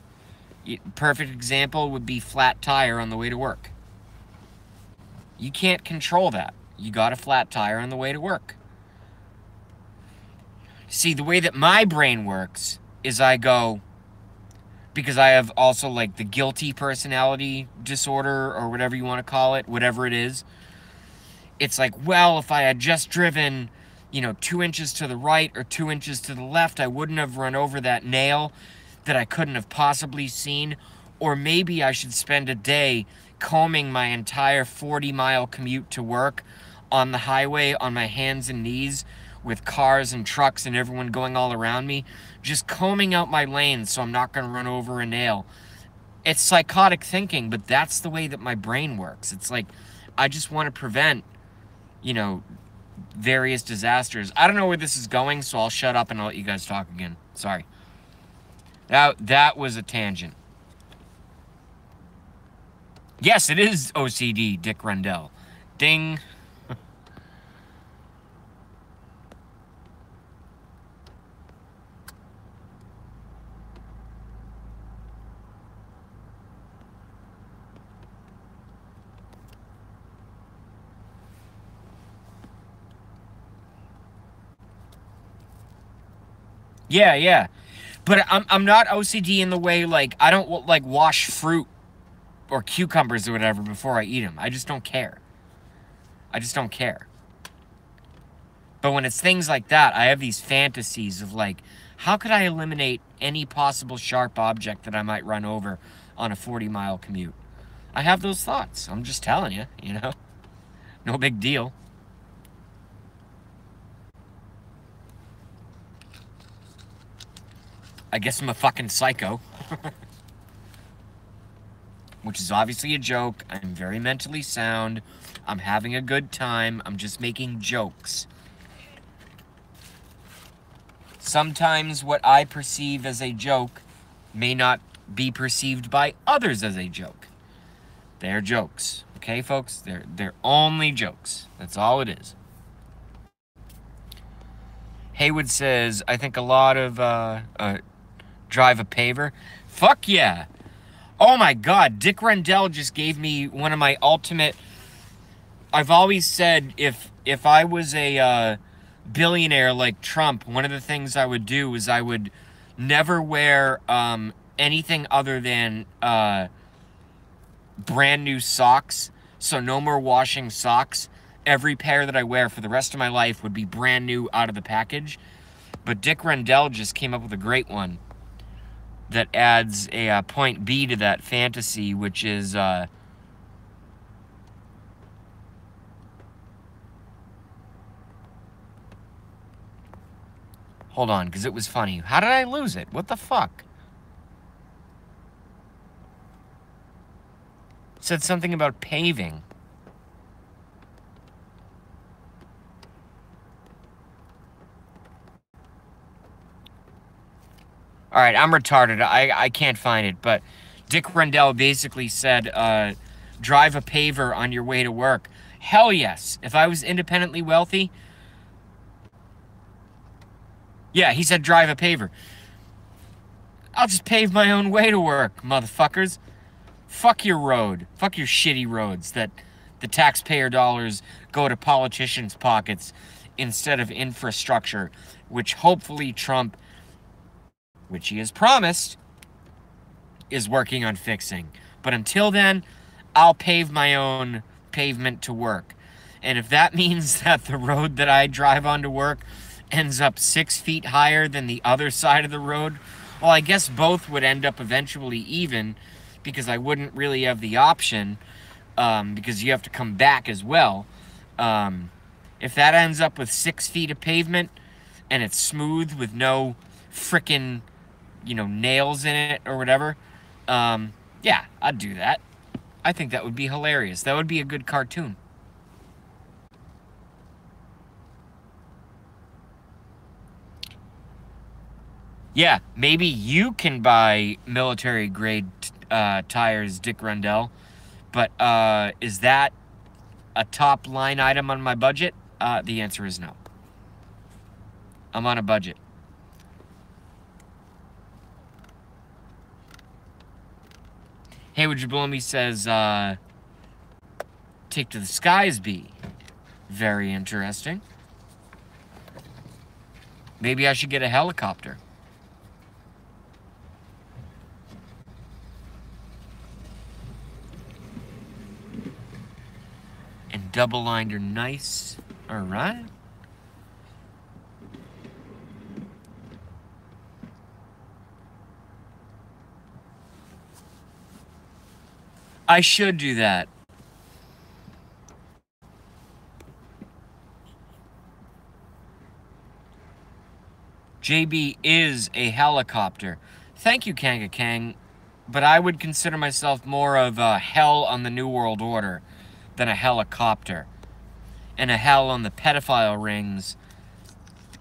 Perfect example would be flat tire on the way to work. You can't control that. You got a flat tire on the way to work. See, the way that my brain works is I go, because I have also like the guilty personality disorder or whatever you want to call it, whatever it is. It's like, well, if I had just driven 2 inches to the right or 2 inches to the left, I wouldn't have run over that nail that I couldn't have possibly seen. Or maybe I should spend a day combing my entire 40-mile commute to work on the highway on my hands and knees with cars and trucks and everyone going all around me, just combing out my lanes so I'm not going to run over a nail. It's psychotic thinking, but that's the way that my brain works. It's like, I just want to prevent, various disasters. I don't know where this is going, so I'll shut up and I'll let you guys talk again. Sorry. That was a tangent. Yes, it is OCD, Dick Rendell. Ding. Yeah. But I'm not OCD in the way, like, I don't, like, wash fruit or cucumbers or whatever before I eat them. I just don't care. I just don't care. But when it's things like that, I have these fantasies of, like, how could I eliminate any possible sharp object that I might run over on a 40-mile commute? I have those thoughts. I'm just telling you, you know? No big deal. I guess I'm a fucking psycho. Which is obviously a joke. I'm very mentally sound. I'm having a good time. I'm just making jokes. Sometimes what I perceive as a joke may not be perceived by others as a joke. They're jokes. Okay, folks? They're only jokes. That's all it is. Haywood says, I think a lot of drive a paver. Fuck yeah. Oh my god, Dick Rendell just gave me one of my ultimate... I've always said if I was a billionaire like Trump, one of the things I would do is I would never wear anything other than brand new socks. So no more washing socks. Every pair that I wear for the rest of my life would be brand new out of the package. But Dick Rendell just came up with a great one that adds a point B to that fantasy, which is hold on, because it was funny. How did I lose it? What the fuck? It said something about paving. All right, I'm retarded. I can't find it, but Dick Rendell basically said, drive a paver on your way to work. Hell yes. If I was independently wealthy... Yeah, he said drive a paver. I'll just pave my own way to work, motherfuckers. Fuck your road. Fuck your shitty roads that the taxpayer dollars go to politicians' pockets instead of infrastructure, which hopefully Trump... which he has promised, is working on fixing. But until then, I'll pave my own pavement to work. And if that means that the road that I drive on to work ends up 6 feet higher than the other side of the road, well, I guess both would end up eventually even, because I wouldn't really have the option, because you have to come back as well. If that ends up with 6 feet of pavement, and it's smooth with no frickin', you know, nails in it or whatever, yeah, I'd do that. I think that would be hilarious. That would be a good cartoon. Yeah, maybe you can buy military-grade tires, Dick Rendell, but is that a top line item on my budget? The answer is no. I'm on a budget. Haywood Jablumi says, take to the skies, B. Very interesting. Maybe I should get a helicopter. And double-lined are nice. All right. I should do that. JB is a helicopter. Thank you, Kanga Kang, but I would consider myself more of a hell on the New World Order than a helicopter. and a hell on the pedophile rings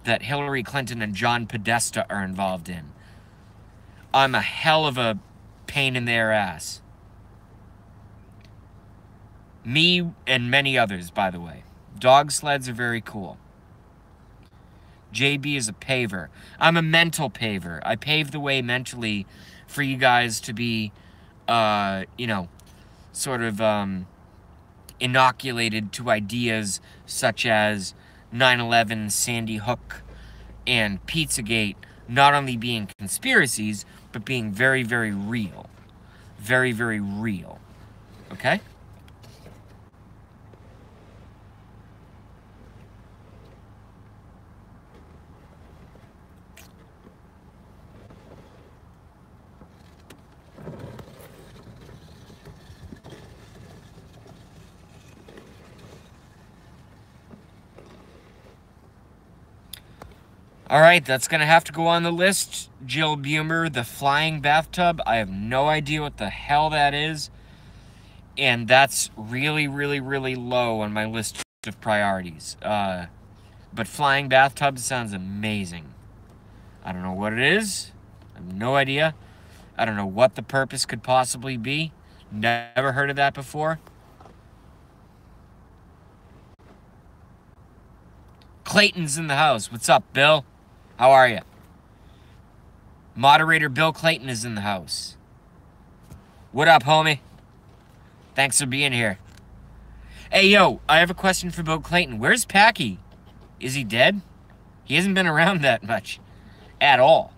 that Hillary Clinton and John Podesta are involved in. I'm a hell of a pain in their ass. Me and many others, by the way. Dog sleds are very cool. JB is a paver. I'm a mental paver. I pave the way mentally for you guys to be, you know, sort of inoculated to ideas such as 9/11, Sandy Hook, and Pizzagate not only being conspiracies, but being very, very real. Very, very real. Okay? All right, that's going to have to go on the list. Jill Bumer, the flying bathtub. I have no idea what the hell that is. And that's really, really, really low on my list of priorities. But flying bathtub sounds amazing. I don't know what it is. I have no idea. I don't know what the purpose could possibly be. Never heard of that before. Clayton's in the house. What's up, Bill? How are you? Moderator Bill Clayton is in the house. What up, homie? Thanks for being here. Hey, yo, I have a question for Bill Clayton. Where's Packy? Is he dead? He hasn't been around that much. At all.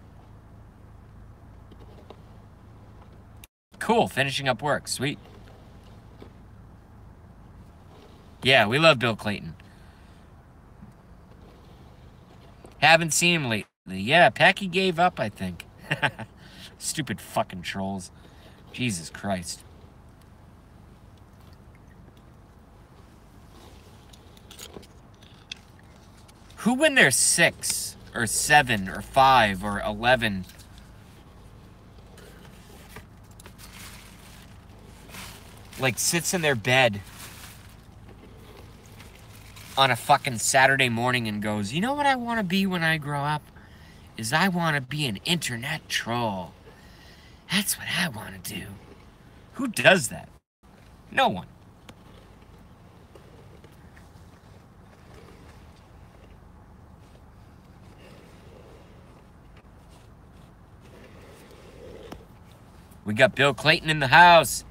Cool, finishing up work. Sweet. Yeah, we love Bill Clayton. Haven't seen him lately. Yeah, Packy gave up, I think. Stupid fucking trolls. Jesus Christ. Who, when they're 6 or 7 or 5 or 11, like sits in their bed on a fucking Saturday morning and goes, you know what I want to be when I grow up? Is I want to be an internet troll. That's what I want to do. Who does that? No one. We got Bill Clayton in the house.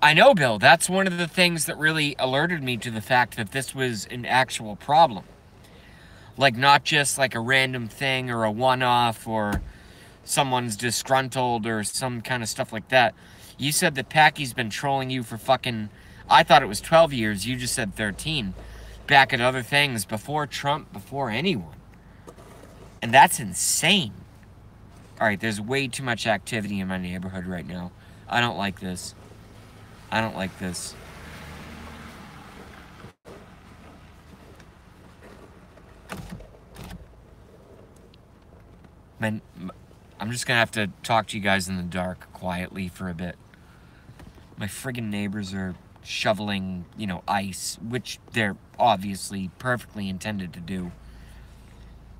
I know, Bill. That's one of the things that really alerted me to the fact that this was an actual problem. Like, not just like a random thing or a one-off or someone's disgruntled or some kind of stuff like that. You said that Packy's been trolling you for fucking, I thought it was 12 years. You just said 13. Back at other things before Trump, before anyone. And that's insane. All right, there's way too much activity in my neighborhood right now. I don't like this. I don't like this. Man, I'm just gonna have to talk to you guys in the dark quietly for a bit. My friggin' neighbors are shoveling, you know, ice, which they're obviously perfectly intended to do.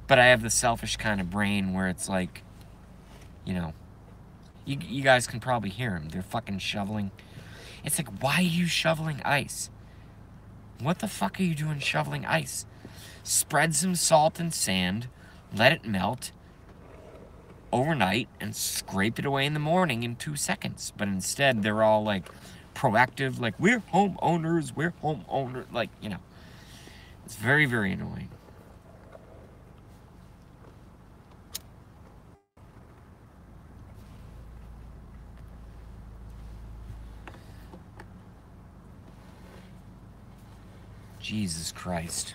But I have the selfish kind of brain where it's like, you know, you guys can probably hear them. They're fucking shoveling. It's like, why are you shoveling ice? What the fuck are you doing shoveling ice? Spread some salt and sand, let it melt overnight, and scrape it away in the morning in 2 seconds. But instead, they're all like proactive, like, we're homeowners, like, you know. It's very, very annoying. Jesus Christ.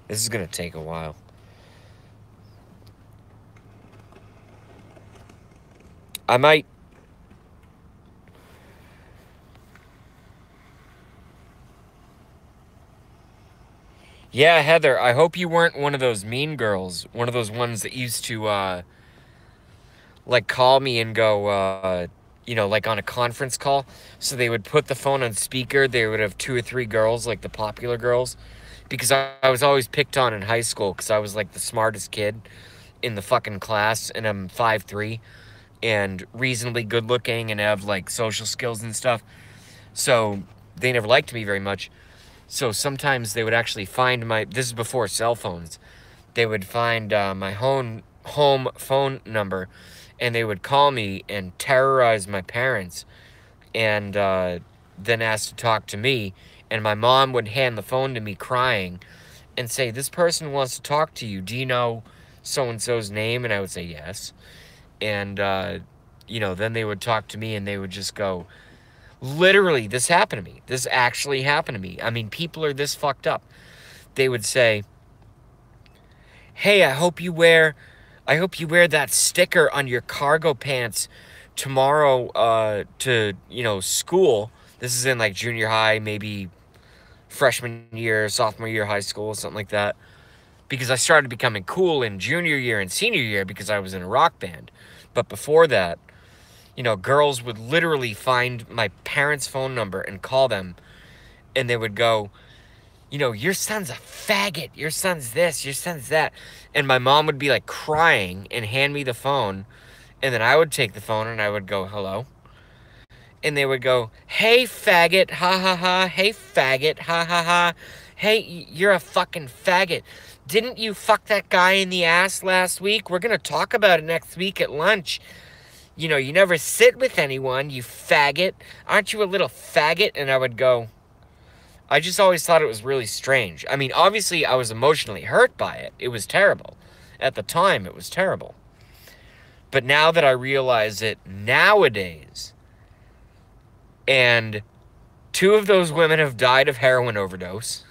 This is gonna take a while. I might Yeah, Heather, I hope you weren't one of those mean girls. One of those ones that used to, like, call me and go, like on a conference call. So they would put the phone on speaker. They would have 2 or 3 girls, like the popular girls. Because I was always picked on in high school because I was, like, the smartest kid in the fucking class. And I'm 5'3" and reasonably good looking and have, like, social skills and stuff. So they never liked me very much. So sometimes they would actually find this is before cell phones. They would find my home phone number and they would call me and terrorize my parents and then ask to talk to me. And my mom would hand the phone to me crying and say, "This person wants to talk to you. Do you know so-and-so's name?" And I would say, "Yes." And, then they would talk to me and they would just go, literally, this happened to me. This actually happened to me. I mean, people are this fucked up. They would say, "Hey, I hope you wear that sticker on your cargo pants tomorrow to, school." This is in like junior high, maybe freshman year, sophomore year, high school, something like that. Because I started becoming cool in junior year and senior year because I was in a rock band. But before that, girls would literally find my parents' phone number and call them, and they would go, "Your son's a faggot, your son's this, your son's that." And my mom would be like crying and hand me the phone, and then I would take the phone and I would go, "Hello?" And they would go, "Hey, faggot, ha ha ha, hey, faggot, ha ha ha, hey, you're a fucking faggot. Didn't you fuck that guy in the ass last week? We're gonna talk about it next week at lunch. You never sit with anyone, you faggot. Aren't you a little faggot?" And I would go, I just always thought it was really strange. I mean, obviously, I was emotionally hurt by it. It was terrible. At the time, it was terrible. But now that I realize it nowadays, and 2 of those women have died of heroin overdose.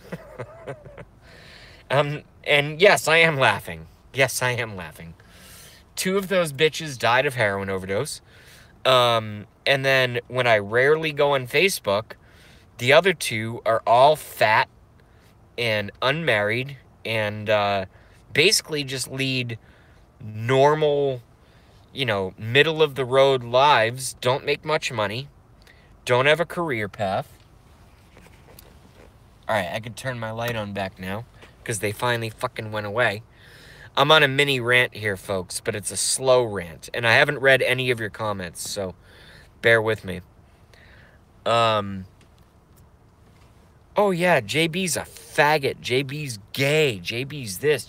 And yes, I am laughing. Yes, I am laughing. 2 of those bitches died of heroin overdose. And then when I rarely go on Facebook, the other 2 are all fat and unmarried and basically just lead normal, middle-of-the-road lives, don't make much money, don't have a career path. All right, I can turn my light on back now because they finally fucking went away. I'm on a mini rant here, folks, but it's a slow rant, and I haven't read any of your comments, so bear with me. Oh yeah, JB's a faggot. JB's gay. JB's this.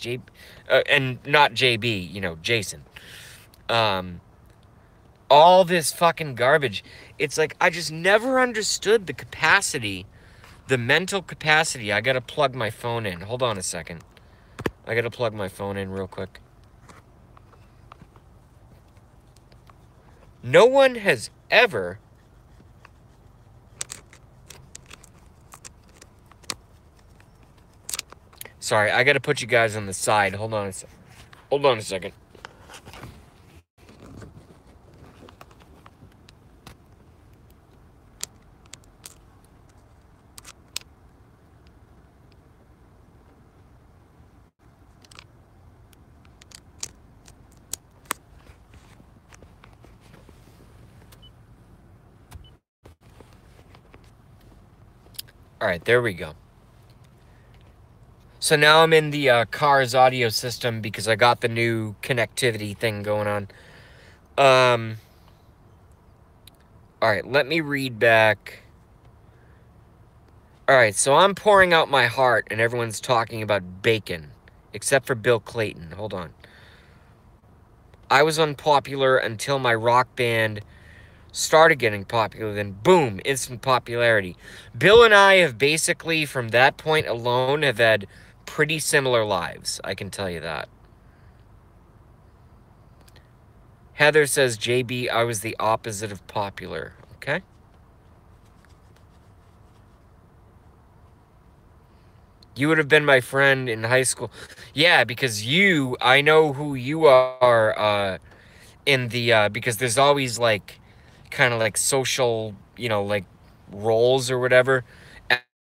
And not JB, Jason. All this fucking garbage. It's like, I just never understood the capacity, the mental capacity. I gotta plug my phone in. Hold on a second. I gotta plug my phone in real quick. No one has ever... Sorry, I gotta put you guys on the side. Hold on a second. All right, there we go. So now I'm in the car's audio system because I got the new connectivity thing going on. All right, let me read back. All right, so I'm pouring out my heart and everyone's talking about bacon, except for Bill Clayton. Hold on. I was unpopular until my rock band started getting popular, then boom, instant popularity. Bill and I have basically, from that point alone, have had pretty similar lives. I can tell you that. Heather says, JB, I was the opposite of popular. Okay. You would have been my friend in high school. Yeah, because I know who you are in the, because there's always like, kind of like social, like roles or whatever.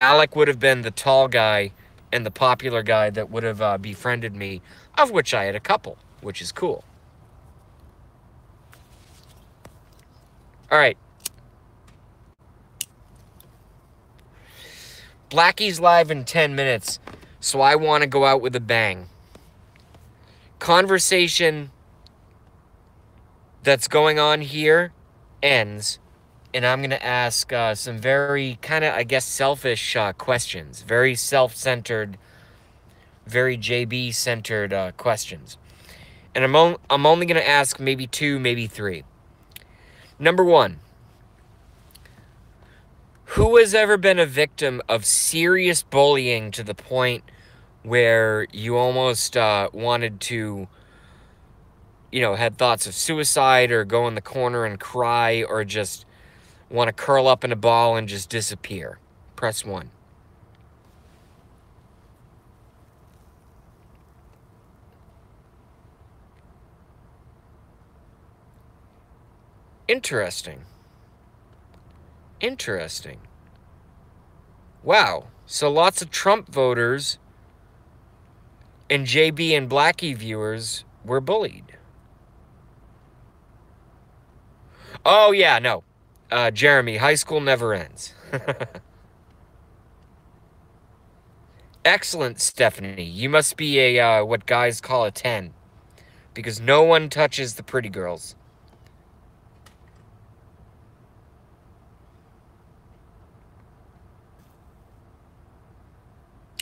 Alec would have been the tall guy and the popular guy that would have befriended me, of which I had a couple, which is cool. All right. Blackie's live in 10 minutes, so I want to go out with a bang. Conversation that's going on here ends, and I'm going to ask some very kind of, I guess, selfish questions. Very self-centered, very JB-centered questions. And I'm only going to ask maybe 2, maybe 3. Number 1. Who has ever been a victim of serious bullying to the point where you almost wanted to, you know, had thoughts of suicide or go in the corner and cry or just want to curl up in a ball and just disappear? Press 1. Interesting. Interesting. Wow. So lots of Trump voters and JB and Blackie viewers were bullied. Oh, yeah, no. Jeremy, high school never ends. Excellent, Stephanie. You must be a, what guys call a 10. Because no one touches the pretty girls.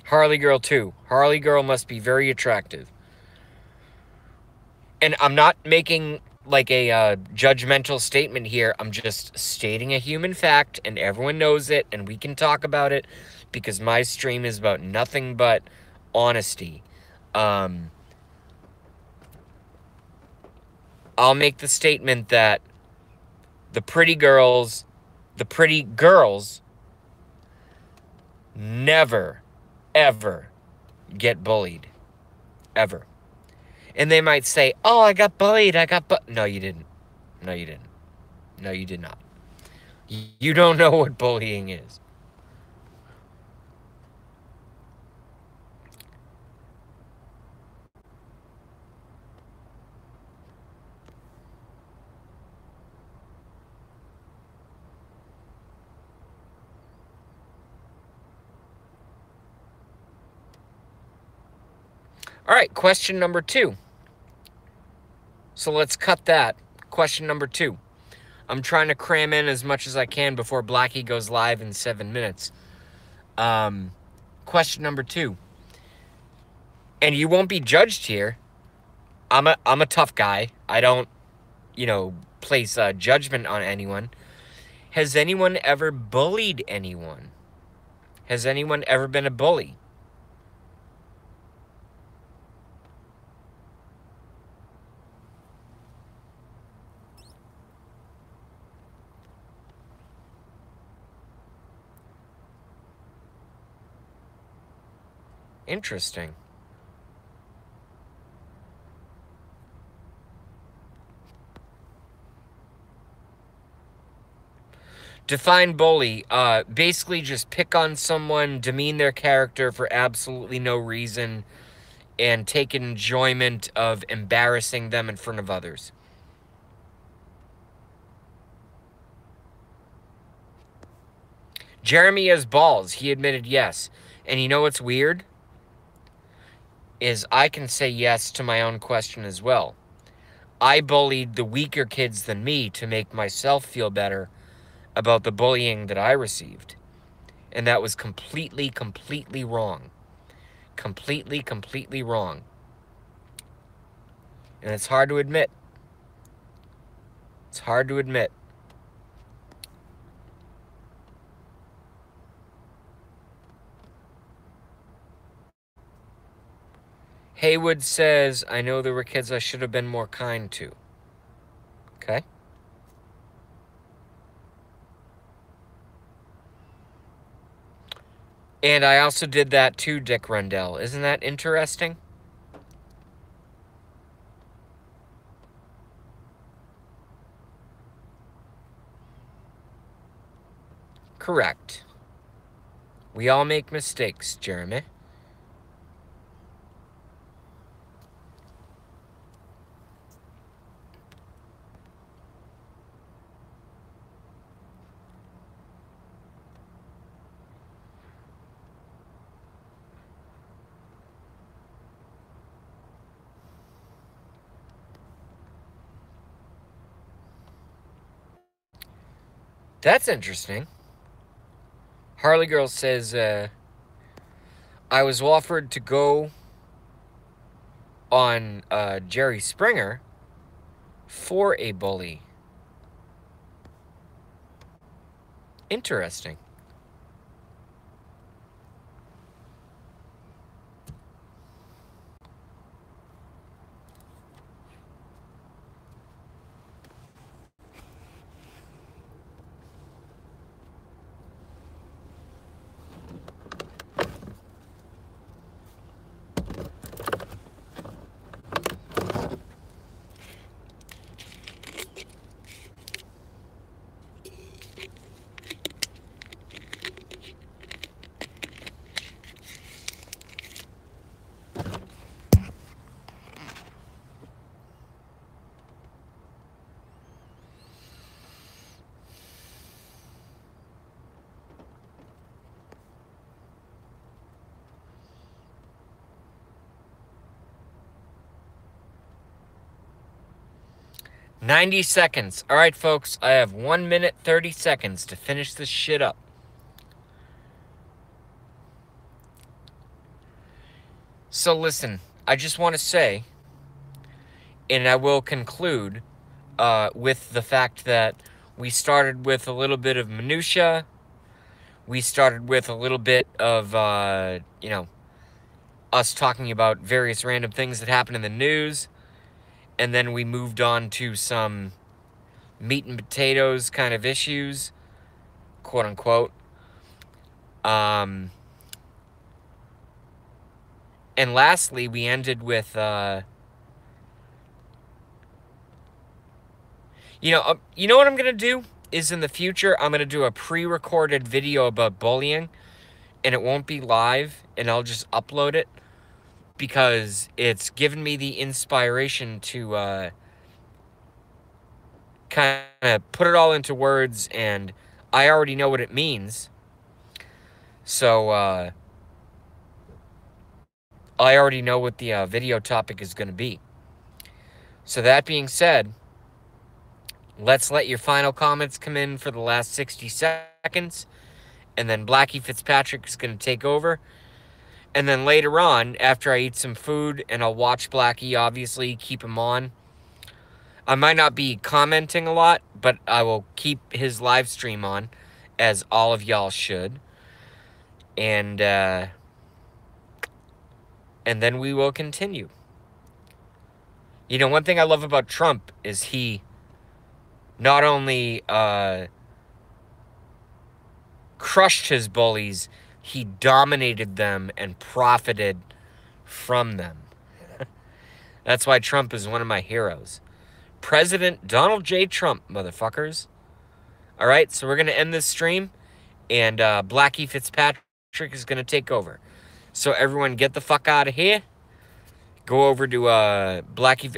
Harley Girl, too. Harley Girl must be very attractive. And I'm not making, like, a judgmental statement here. I'm just stating a human fact, and everyone knows it, and we can talk about it, because my stream is about nothing but honesty. I'll make the statement that the pretty girls never, ever get bullied. Ever. And they might say, oh, I got bullied, No, you didn't. No, you didn't. No, you did not. You don't know what bullying is. All right, question number 2. So let's cut that. Question number 2. I'm trying to cram in as much as I can before Blackie goes live in 7 minutes. Question number 2. And you won't be judged here. I'm a tough guy. I don't, you know, place judgment on anyone. Has anyone ever bullied anyone? Has anyone ever been a bully? Interesting. Define bully. Basically just pick on someone, demean their character for absolutely no reason, and take enjoyment of embarrassing them in front of others. Jeremy has balls. He admitted yes. And you know what's weird? Is I can say yes to my own question as well. I bullied the weaker kids than me to make myself feel better about the bullying that I received. And that was completely, completely wrong. Completely, completely wrong. And it's hard to admit. It's hard to admit. Haywood says, I know there were kids I should have been more kind to. Okay. And I also did that too, Dick Rundell. Isn't that interesting? Correct. We all make mistakes, Jeremy. That's interesting. Harley Girl says, I was offered to go on Jerry Springer for a bully. Interesting. $90 seconds. All right, folks, I have 1 minute, 30 seconds to finish this shit up. So listen, I just want to say, and I will conclude with the fact that we started with a little bit of minutia. We started with a little bit of, you know, us talking about various random things that happen in the news. And then we moved on to some meat and potatoes kind of issues, quote unquote. And lastly, we ended with, you know what I'm going to do is in the future, I'm going to do a pre-recorded video about bullying, and it won't be live, and I'll just upload it because it's given me the inspiration to kind of put it all into words, and I already know what it means. So, I already know what the video topic is going to be. So that being said, let's let your final comments come in for the last 60 seconds, and then Blackie Fitzpatrick is going to take over. And then later on, after I eat some food, and I'll watch Blackie, obviously, keep him on. I might not be commenting a lot, but I will keep his live stream on, as all of y'all should. And then we will continue. You know, one thing I love about Trump is he not only crushed his bullies, he dominated them and profited from them. That's why Trump is one of my heroes. President Donald J. Trump, motherfuckers. All right, so we're going to end this stream, and Blackie Fitzpatrick is going to take over. So everyone get the fuck out of here. Go over to Blackie...